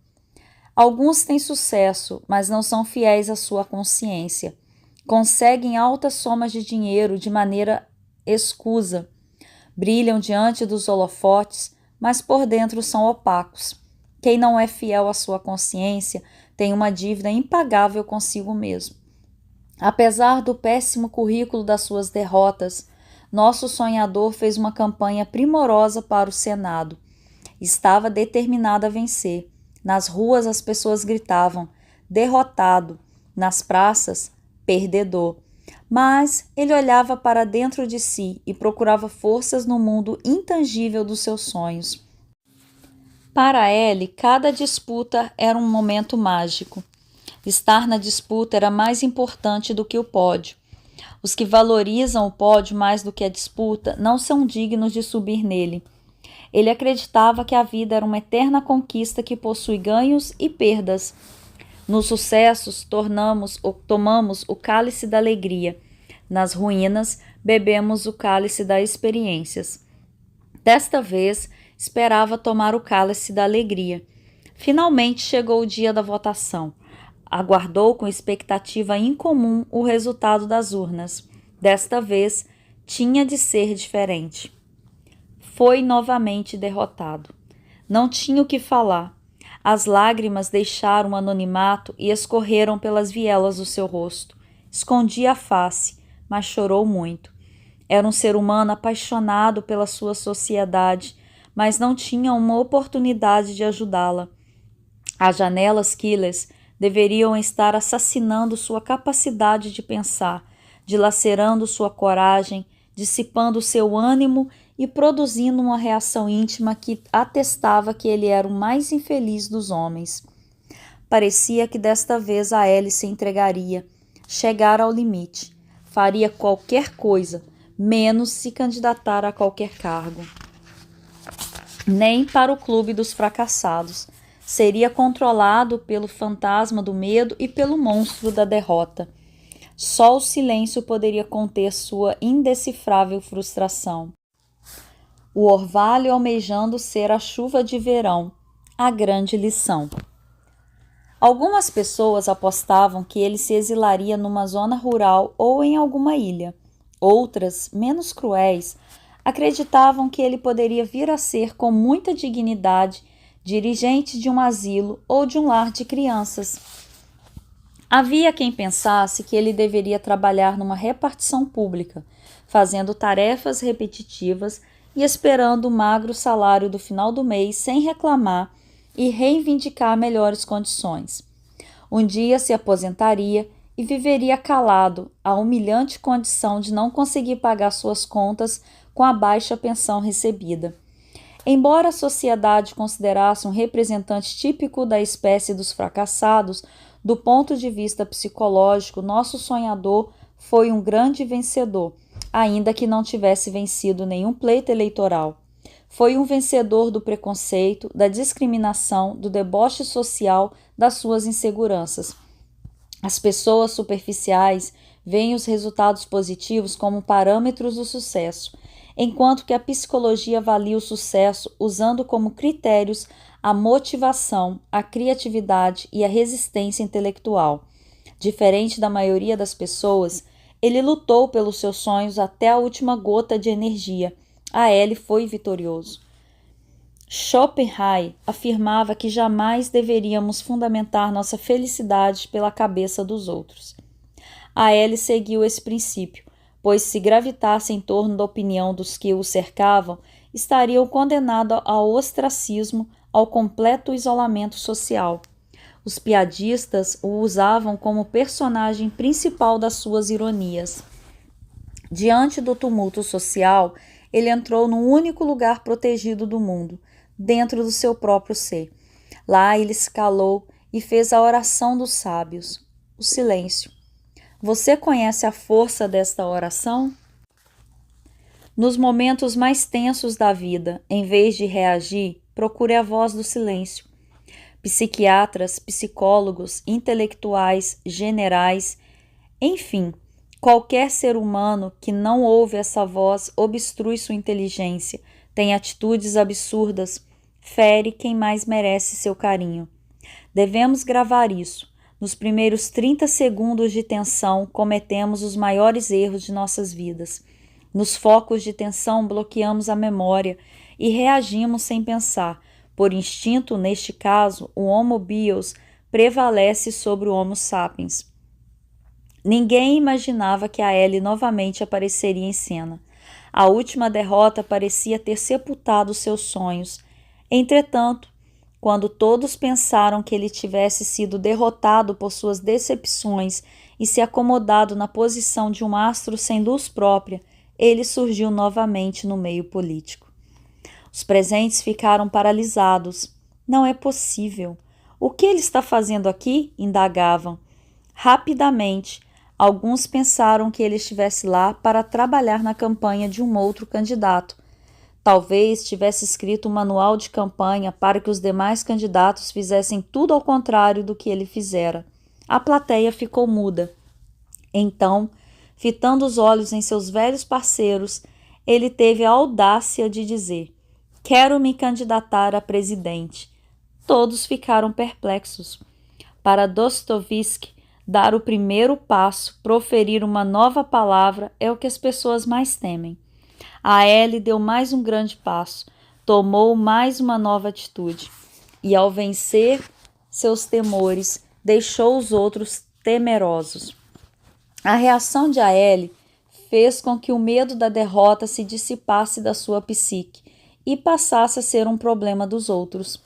Alguns têm sucesso, mas não são fiéis à sua consciência. Conseguem altas somas de dinheiro de maneira escusa. Brilham diante dos holofotes, mas por dentro são opacos. Quem não é fiel à sua consciência tem uma dívida impagável consigo mesmo. Apesar do péssimo currículo das suas derrotas, nosso sonhador fez uma campanha primorosa para o Senado. Estava determinado a vencer. Nas ruas as pessoas gritavam, derrotado. Nas praças, perdedor. Mas ele olhava para dentro de si e procurava forças no mundo intangível dos seus sonhos. Para ele, cada disputa era um momento mágico. Estar na disputa era mais importante do que o pódio. Os que valorizam o pódio mais do que a disputa não são dignos de subir nele. Ele acreditava que a vida era uma eterna conquista que possui ganhos e perdas. Nos sucessos, tomamos o cálice da alegria. Nas ruínas, bebemos o cálice das experiências. Desta vez, esperava tomar o cálice da alegria. Finalmente chegou o dia da votação. Aguardou com expectativa incomum o resultado das urnas. Desta vez, tinha de ser diferente. Foi novamente derrotado. Não tinha o que falar. As lágrimas deixaram o anonimato e escorreram pelas vielas do seu rosto. Escondia a face, mas chorou muito. Era um ser humano apaixonado pela sua sociedade, mas não tinha uma oportunidade de ajudá-la. As janelas Quilles deveriam estar assassinando sua capacidade de pensar, dilacerando sua coragem, dissipando seu ânimo e produzindo uma reação íntima que atestava que ele era o mais infeliz dos homens. Parecia que desta vez a Ellie se entregaria, chegara ao limite, faria qualquer coisa, menos se candidatar a qualquer cargo. Nem para o clube dos fracassados. Seria controlado pelo fantasma do medo e pelo monstro da derrota. Só o silêncio poderia conter sua indecifrável frustração. O orvalho almejando ser a chuva de verão, a grande lição. Algumas pessoas apostavam que ele se exilaria numa zona rural ou em alguma ilha. Outras, menos cruéis, acreditavam que ele poderia vir a ser com muita dignidade dirigente de um asilo ou de um lar de crianças. Havia quem pensasse que ele deveria trabalhar numa repartição pública, fazendo tarefas repetitivas e esperando o magro salário do final do mês sem reclamar e reivindicar melhores condições. Um dia se aposentaria e viveria calado, a humilhante condição de não conseguir pagar suas contas com a baixa pensão recebida. Embora a sociedade considerasse um representante típico da espécie dos fracassados, Do ponto de vista psicológico, nosso sonhador foi um grande vencedor, ainda que não tivesse vencido nenhum pleito eleitoral. Foi um vencedor do preconceito, da discriminação, do deboche social, das suas inseguranças. As pessoas superficiais veem os resultados positivos como parâmetros do sucesso, enquanto que a psicologia avalia o sucesso usando como critérios a motivação, a criatividade e a resistência intelectual. Diferente da maioria das pessoas, ele lutou pelos seus sonhos até a última gota de energia. A ele foi vitorioso. Schopenhauer afirmava que jamais deveríamos fundamentar nossa felicidade pela cabeça dos outros. A ele seguiu esse princípio, pois se gravitasse em torno da opinião dos que o cercavam, estariam condenados ao ostracismo, ao completo isolamento social. Os piadistas o usavam como personagem principal das suas ironias. Diante do tumulto social, ele entrou no único lugar protegido do mundo, dentro do seu próprio ser. Lá ele se calou e fez a oração dos sábios, o silêncio. Você conhece a força desta oração? Nos momentos mais tensos da vida, em vez de reagir, procure a voz do silêncio. Psiquiatras, psicólogos, intelectuais, generais, enfim, qualquer ser humano que não ouve essa voz obstrui sua inteligência, tem atitudes absurdas, fere quem mais merece seu carinho. Devemos gravar isso. Nos primeiros 30 segundos de tensão, cometemos os maiores erros de nossas vidas. Nos focos de tensão, bloqueamos a memória e reagimos sem pensar. Por instinto, neste caso, o Homo bios prevalece sobre o Homo sapiens. Ninguém imaginava que a Ellie novamente apareceria em cena. A última derrota parecia ter sepultado seus sonhos. Entretanto, quando todos pensaram que ele tivesse sido derrotado por suas decepções e se acomodado na posição de um astro sem luz própria, ele surgiu novamente no meio político. Os presentes ficaram paralisados. Não é possível. O que ele está fazendo aqui? Indagavam. Rapidamente, alguns pensaram que ele estivesse lá para trabalhar na campanha de um outro candidato. Talvez tivesse escrito um manual de campanha para que os demais candidatos fizessem tudo ao contrário do que ele fizera. A plateia ficou muda. Então, fitando os olhos em seus velhos parceiros, ele teve a audácia de dizer: "Quero me candidatar a presidente." Todos ficaram perplexos. Para Dostoiévski, dar o primeiro passo, proferir uma nova palavra, é o que as pessoas mais temem. A Ellie deu mais um grande passo, tomou mais uma nova atitude. E ao vencer seus temores, deixou os outros temerosos. A reação de Aélie fez com que o medo da derrota se dissipasse da sua psique e passasse a ser um problema dos outros.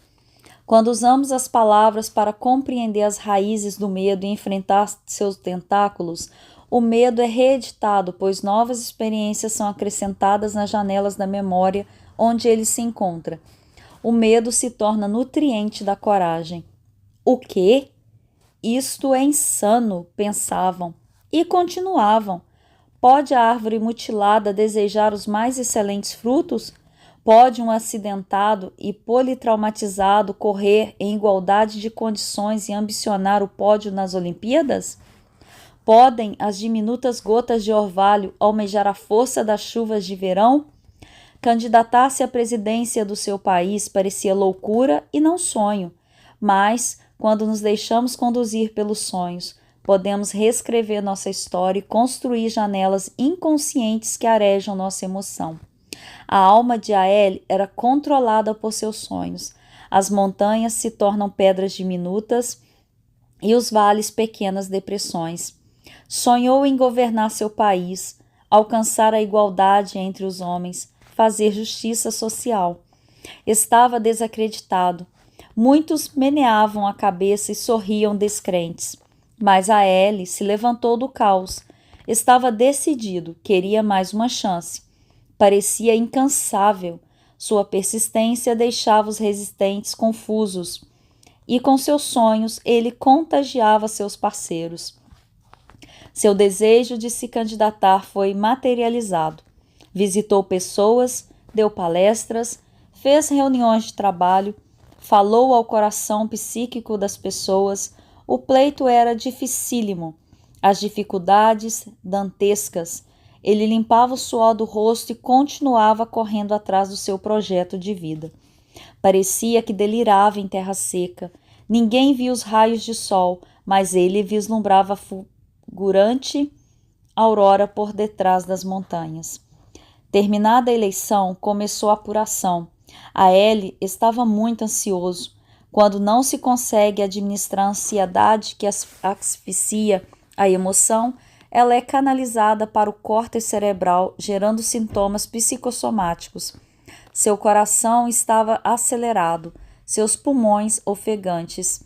Quando usamos as palavras para compreender as raízes do medo e enfrentar seus tentáculos, o medo é reeditado, pois novas experiências são acrescentadas nas janelas da memória onde ele se encontra. O medo se torna nutriente da coragem. O quê? Isto é insano, pensavam, e continuavam. Pode a árvore mutilada desejar os mais excelentes frutos? Pode um acidentado e politraumatizado correr em igualdade de condições e ambicionar o pódio nas Olimpíadas? Podem as diminutas gotas de orvalho almejar a força das chuvas de verão? Candidatar-se à presidência do seu país parecia loucura e não sonho, mas, quando nos deixamos conduzir pelos sonhos, podemos reescrever nossa história e construir janelas inconscientes que arejam nossa emoção. A alma de Aélie era controlada por seus sonhos. As montanhas se tornam pedras diminutas e os vales pequenas depressões. Sonhou em governar seu país, alcançar a igualdade entre os homens, fazer justiça social. Estava desacreditado. Muitos meneavam a cabeça e sorriam descrentes. Mas Aélie se levantou do caos. Estava decidido, queria mais uma chance. Parecia incansável. Sua persistência deixava os resistentes confusos. e com seus sonhos ele contagiava seus parceiros. Seu desejo de se candidatar foi materializado. Visitou pessoas, deu palestras, fez reuniões de trabalho, falou ao coração psíquico das pessoas. O pleito era dificílimo, as dificuldades dantescas. Ele limpava o suor do rosto e continuava correndo atrás do seu projeto de vida. Parecia que delirava em terra seca. Ninguém via os raios de sol, mas ele vislumbrava a fulgurante aurora por detrás das montanhas. Terminada a eleição, começou a apuração. A Ellie estava muito ansioso. Quando não se consegue administrar a ansiedade que asfixia a emoção, ela é canalizada para o córtex cerebral, gerando sintomas psicossomáticos. Seu coração estava acelerado, seus pulmões ofegantes.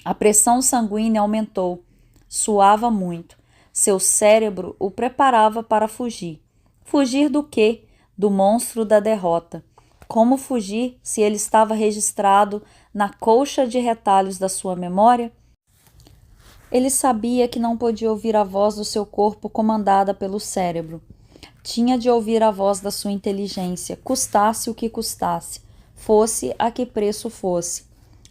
A pressão sanguínea aumentou, suava muito. Seu cérebro o preparava para fugir. Fugir do quê? Do monstro da derrota. Como fugir se ele estava registrado na colcha de retalhos da sua memória? Ele sabia que não podia ouvir a voz do seu corpo comandada pelo cérebro. Tinha de ouvir a voz da sua inteligência, custasse o que custasse, fosse a que preço fosse.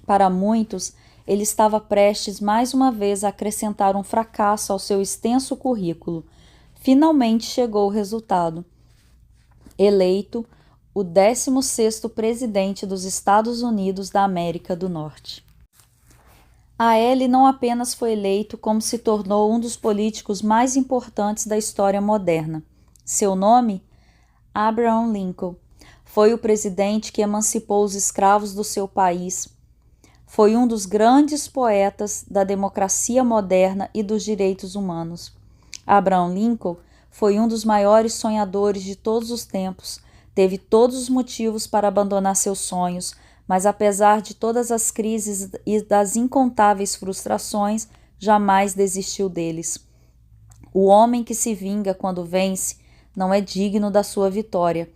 Para muitos, ele estava prestes mais uma vez a acrescentar um fracasso ao seu extenso currículo. Finalmente chegou o resultado. Eleito o 16º presidente dos Estados Unidos da América do Norte. A Ellie não apenas foi eleito, como se tornou um dos políticos mais importantes da história moderna. Seu nome? Abraham Lincoln. Foi o presidente que emancipou os escravos do seu país. Foi um dos grandes poetas da democracia moderna e dos direitos humanos. Abraham Lincoln foi um dos maiores sonhadores de todos os tempos. Teve todos os motivos para abandonar seus sonhos, mas apesar de todas as crises e das incontáveis frustrações, jamais desistiu deles. O homem que se vinga quando vence não é digno da sua vitória,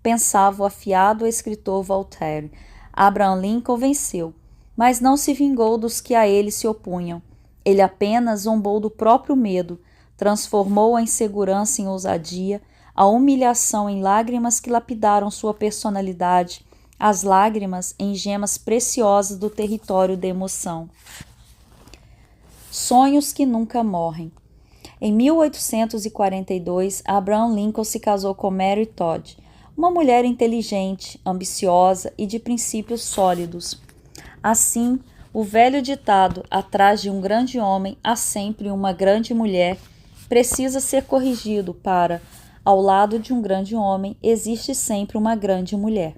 pensava o afiado escritor Voltaire. Abraham Lincoln venceu, mas não se vingou dos que a ele se opunham. Ele apenas zombou do próprio medo, transformou a insegurança em ousadia, a humilhação em lágrimas que lapidaram sua personalidade, as lágrimas em gemas preciosas do território da emoção. Sonhos que nunca morrem. Em 1842, Abraham Lincoln se casou com Mary Todd, uma mulher inteligente, ambiciosa e de princípios sólidos. Assim, o velho ditado "atrás de um grande homem há sempre uma grande mulher" precisa ser corrigido para "ao lado de um grande homem existe sempre uma grande mulher".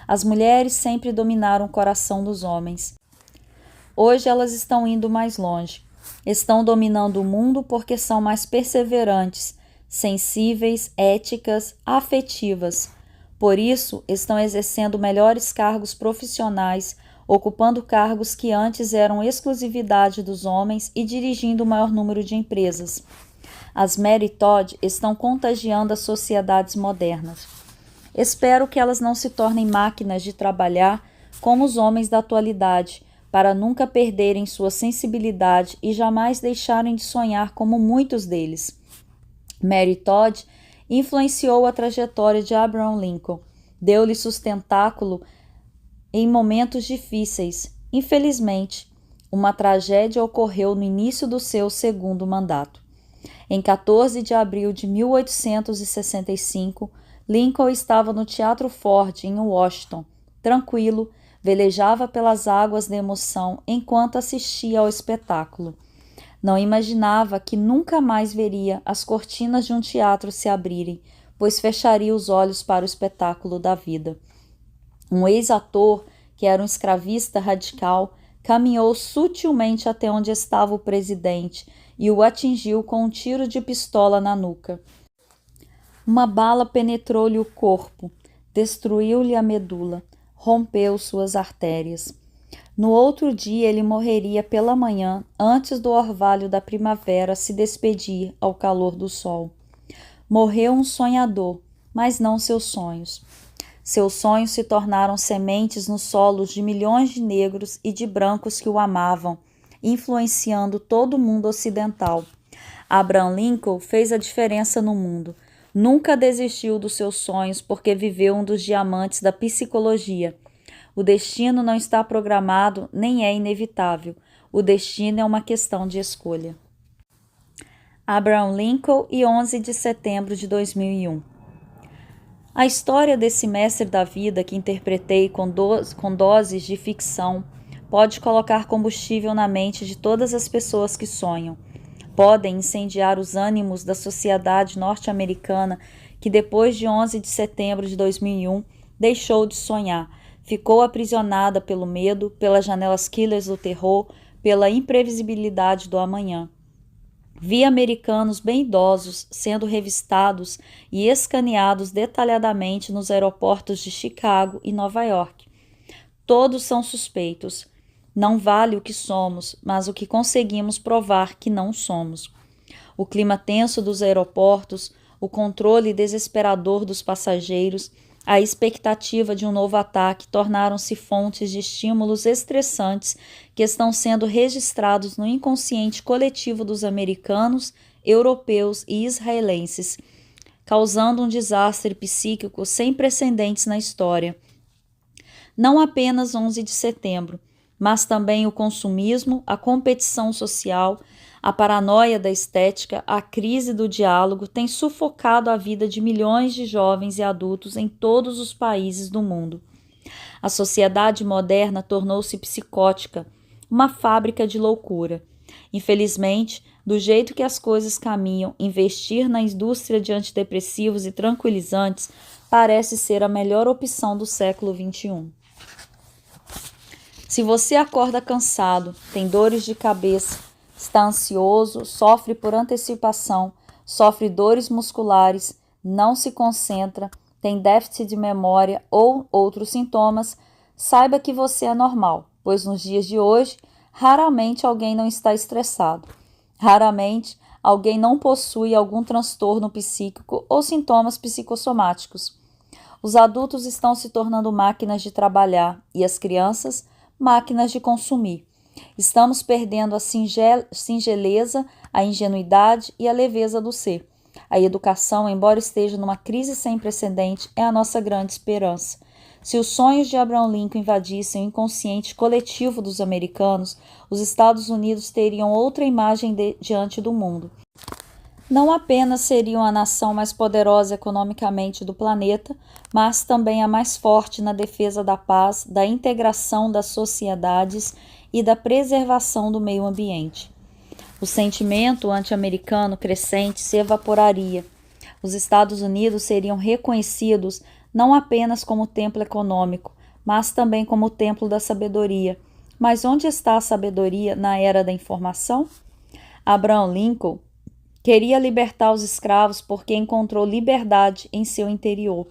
As mulheres sempre dominaram o coração dos homens. Hoje elas estão indo mais longe. Estão dominando o mundo porque são mais perseverantes, sensíveis, éticas, afetivas. Por isso, estão exercendo melhores cargos profissionais, ocupando cargos que antes eram exclusividade dos homens e dirigindo o maior número de empresas. As Mary Todd estão contagiando as sociedades modernas. Espero que elas não se tornem máquinas de trabalhar como os homens da atualidade, para nunca perderem sua sensibilidade e jamais deixarem de sonhar como muitos deles. Mary Todd influenciou a trajetória de Abraham Lincoln, deu-lhe sustentáculo em momentos difíceis. Infelizmente, uma tragédia ocorreu no início do seu segundo mandato. Em 14 de abril de 1865, Lincoln estava no Teatro Ford, em Washington, tranquilo, velejava pelas águas da emoção enquanto assistia ao espetáculo. Não imaginava que nunca mais veria as cortinas de um teatro se abrirem, pois fecharia os olhos para o espetáculo da vida. Um ex-ator, que era um escravista radical, caminhou sutilmente até onde estava o presidente e o atingiu com um tiro de pistola na nuca. Uma bala penetrou-lhe o corpo, destruiu-lhe a medula, rompeu suas artérias. No outro dia ele morreria pela manhã, antes do orvalho da primavera se despedir ao calor do sol. Morreu um sonhador, mas não seus sonhos. Seus sonhos se tornaram sementes nos solos de milhões de negros e de brancos que o amavam, influenciando todo o mundo ocidental. Abraham Lincoln fez a diferença no mundo. Nunca desistiu dos seus sonhos porque viveu um dos diamantes da psicologia. O destino não está programado nem é inevitável. O destino é uma questão de escolha. Abraham Lincoln e 11 de setembro de 2001. A história desse mestre da vida que interpretei com doses de ficção pode colocar combustível na mente de todas as pessoas que sonham. Podem incendiar os ânimos da sociedade norte-americana que depois de 11 de setembro de 2001 deixou de sonhar, ficou aprisionada pelo medo, pelas janelas killers do terror, pela imprevisibilidade do amanhã. Vi americanos bem idosos sendo revistados e escaneados detalhadamente nos aeroportos de Chicago e Nova York. Todos são suspeitos. Não vale o que somos, mas o que conseguimos provar que não somos. O clima tenso dos aeroportos, o controle desesperador dos passageiros, a expectativa de um novo ataque tornaram-se fontes de estímulos estressantes que estão sendo registrados no inconsciente coletivo dos americanos, europeus e israelenses, causando um desastre psíquico sem precedentes na história. Não apenas 11 de setembro, mas também o consumismo, a competição social, a paranoia da estética, a crise do diálogo têm sufocado a vida de milhões de jovens e adultos em todos os países do mundo. A sociedade moderna tornou-se psicótica, uma fábrica de loucura. Infelizmente, do jeito que as coisas caminham, investir na indústria de antidepressivos e tranquilizantes parece ser a melhor opção do século XXI. Se você acorda cansado, tem dores de cabeça, está ansioso, sofre por antecipação, sofre dores musculares, não se concentra, tem déficit de memória ou outros sintomas, saiba que você é normal, pois nos dias de hoje, raramente alguém não está estressado. Raramente alguém não possui algum transtorno psíquico ou sintomas psicossomáticos. Os adultos estão se tornando máquinas de trabalhar e as crianças, máquinas de consumir. Estamos perdendo a singeleza, a ingenuidade e a leveza do ser. A educação, embora esteja numa crise sem precedente, é a nossa grande esperança. Se os sonhos de Abraham Lincoln invadissem o inconsciente coletivo dos americanos, os Estados Unidos teriam outra imagem diante do mundo. Não apenas seriam a nação mais poderosa economicamente do planeta, mas também a mais forte na defesa da paz, da integração das sociedades e da preservação do meio ambiente. O sentimento anti-americano crescente se evaporaria. Os Estados Unidos seriam reconhecidos não apenas como templo econômico, mas também como templo da sabedoria. Mas onde está a sabedoria na era da informação? Abraham Lincoln queria libertar os escravos porque encontrou liberdade em seu interior.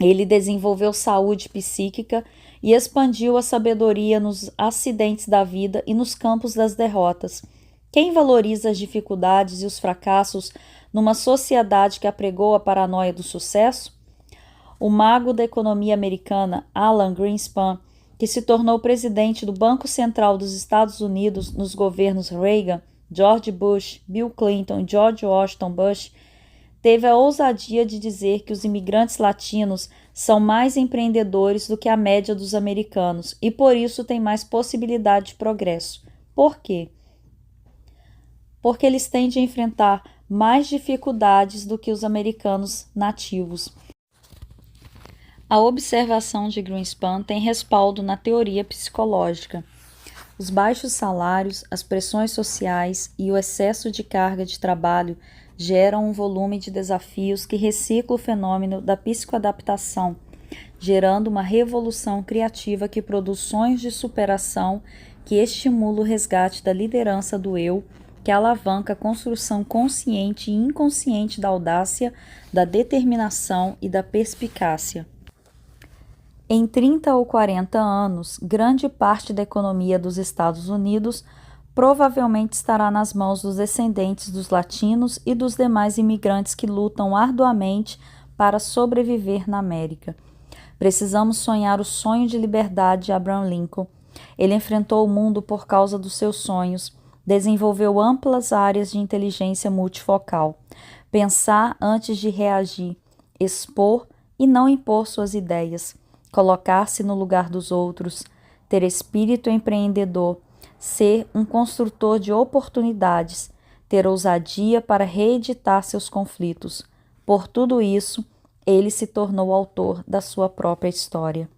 Ele desenvolveu saúde psíquica e expandiu a sabedoria nos acidentes da vida e nos campos das derrotas. Quem valoriza as dificuldades e os fracassos numa sociedade que apregou a paranoia do sucesso? O mago da economia americana, Alan Greenspan, que se tornou presidente do Banco Central dos Estados Unidos nos governos Reagan, George Bush, Bill Clinton e George Washington Bush, teve a ousadia de dizer que os imigrantes latinos são mais empreendedores do que a média dos americanos e por isso têm mais possibilidade de progresso. Por quê? Porque eles tendem a enfrentar mais dificuldades do que os americanos nativos. A observação de Greenspan tem respaldo na teoria psicológica. Os baixos salários, as pressões sociais e o excesso de carga de trabalho geram um volume de desafios que recicla o fenômeno da psicoadaptação, gerando uma revolução criativa que produz sonhos de superação, que estimula o resgate da liderança do eu, que alavanca a construção consciente e inconsciente da audácia, da determinação e da perspicácia. Em 30 ou 40 anos, grande parte da economia dos Estados Unidos provavelmente estará nas mãos dos descendentes dos latinos e dos demais imigrantes que lutam arduamente para sobreviver na América. Precisamos sonhar o sonho de liberdade de Abraham Lincoln. Ele enfrentou o mundo por causa dos seus sonhos, desenvolveu amplas áreas de inteligência multifocal. Pensar antes de reagir, expor e não impor suas ideias, colocar-se no lugar dos outros, ter espírito empreendedor, ser um construtor de oportunidades, ter ousadia para reeditar seus conflitos. Por tudo isso, ele se tornou autor da sua própria história.